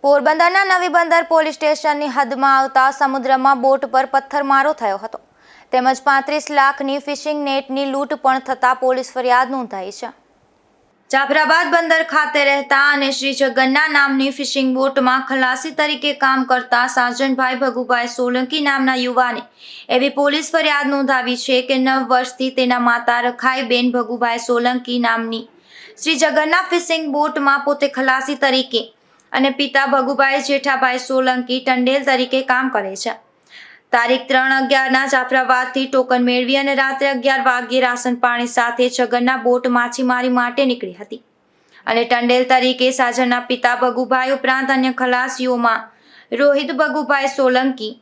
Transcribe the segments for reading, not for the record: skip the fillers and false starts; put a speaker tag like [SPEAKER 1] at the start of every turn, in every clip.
[SPEAKER 1] પોરબંદરના નવી બંદર પોલીસ સ્ટેશનની હદમાં આવતા સમુદ્રમાં બોટ પર પથ્થરમારો થયો હતો તેમજ 35 લાખની ફિશિંગ નેટની લૂંટ પણ થતા પોલીસ ફરિયાદ નોંધાઈ છે। જાફરાબાદ બંદર ખાતે રહેતા અને શ્રી જગન્ના નામની ફિશિંગ બોટમાં ખલાસી તરીકે કામ કરતા સાજનભાઈ ભગુભાઈ સોલંકી નામના યુવાને એવી પોલીસ ફરિયાદ નોંધાવી છે કે 9 વર્ષથી તેના માતા રખાઈબેન ભગુભાઈ સોલંકી નામની શ્રી જગન્ના ફિશિંગ બોટમાં પોતે ખલાસી તરીકે અને પિતા ભગુભાઈ જેઠાભાઈ સોલંકી ટંડેલ તરીકે કામ કરે છે। તારીખ 3/11ના જાફરાબાદથી ટોકન મેળવી અને રાત્રે 11 વાગ્યે રાશન પાણી સાથે જગન્ના બોટ માછીમારી માટે નીકળી હતી અને ટંડેલ તરીકે સાજનના પિતા ભગુભાઈ ઉપરાંત અન્ય ખલાસીઓમાં રોહિત ભગુભાઈ સોલંકી,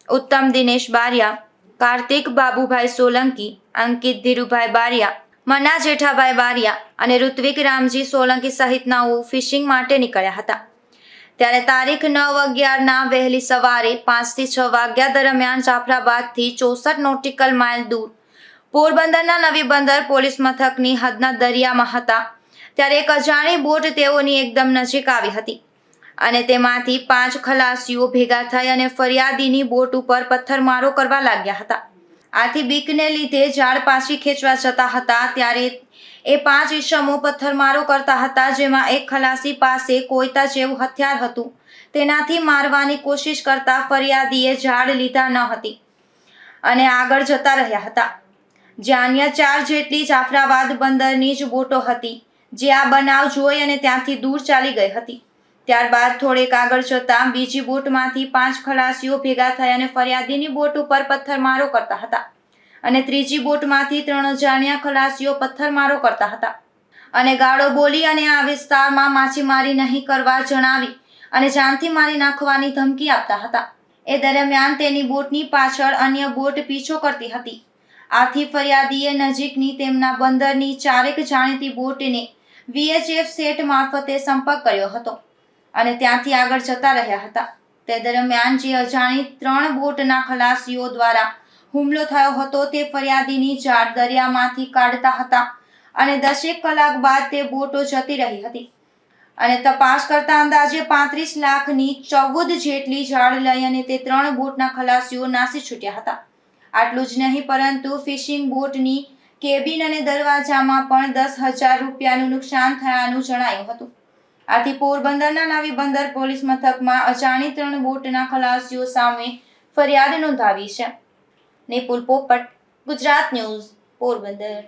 [SPEAKER 1] ઉત્તમ દિનેશ બારિયા, કાર્તિક બાબુભાઈ સોલંકી, અંકિત ધીરુભાઈ બારિયા, મના જેઠાભાઈ બારિયા અને ઋત્વિક રામજી સોલંકી સહિતનાઓ ફિશિંગ માટે નીકળ્યા હતા। ત્યારે તારીખ 9/11ના વહેલી સવારે 5 થી 6 વાગ્યા દરમિયાન જાફરાબાદથી 64 નોટિકલ માઇલ દૂર પોરબંદરના નવી બંદર પોલીસ મથકની હદના દરિયામાં હતા ત્યારે એક અજાણી બોટ તેઓની એકદમ નજીક આવી હતી અને તેમાંથી 5 ખલાસીઓ ભેગા થઈ અને ફરિયાદીની બોટ ઉપર પથ્થરમારો કરવા લાગ્યા હતા। આથી બીકને લીધે ઝાડ પાછી ખેંચવા જતા હતા ત્યારે એ 5 ઈસમો પથ્થરમારો કરતા હતા જેમાં એક ખલાસી પાસે કોયતા જેવું હથિયાર હતું તેનાથી મારવાની કોશિશ કરતા ફરિયાદીએ ઝાડ લીધા ન હતી અને આગળ જતા રહ્યા હતા। જ્યાં અન્ય 4 જેટલી જાફરાબાદ બંદરની જ બોટો હતી જે આ બનાવ જોઈ અને ત્યાંથી દૂર ચાલી ગઈ હતી। ત્યારબાદ થોડેક આગળ જતા બીજી બોટમાંથી 5 ખલાસીઓ ભેગા થઈ અને ફરિયાદીની બોટ ઉપર પથ્થરમારો કરતા હતા અને ત્રીજી બોટમાંથી 3 અજાણ્યા ખલાસીઓ પથ્થરમારો કરતા હતા અને ગાળો બોલી અને આ વિસ્તારમાં માછીમારી નહીં કરવા જણાવી અને જાનથી મારી નાખવાની ધમકી આપતા હતા। એ દરમિયાન તેની બોટની પાછળ અન્ય બોટ પીછો કરતી હતી। આથી ફરિયાદીએ નજીકની તેમના બંદરની 4 જાણીતી બોટને VHF સેટ મારફતે સંપર્ક કર્યો હતો અને ત્યાંથી આગળ જતા રહ્યા હતા। તે દરમિયાન જે અજાણી 3 બોટના ખલાસીઓ દ્વારા હુમલો થયો હતો તે ફરિયાદીની ઝાડ દરિયામાંથી કાઢતા હતા અને 10 કલાક બાદ તે બોટો જતી રહી હતી અને તપાસ કરતા અંદાજે 35 લાખની 14 જેટલી ઝાડ લઈ અને તે 3 બોટના ખલાસીઓ નાસી છૂટ્યા હતા। આટલું જ નહીં પરંતુ ફિશિંગ બોટની કેબિન અને દરવાજામાં પણ 10,000 રૂપિયાનું નુકસાન થયાનું જણાયું હતું। આથી પોરબંદરના નવી બંદર પોલીસ મથકમાં અજાણી 3 બોટના ખલાસીઓ સામે ફરિયાદ નોંધાવી છે। નિપુલ પોપટ, ગુજરાત ન્યૂઝ, પોરબંદર।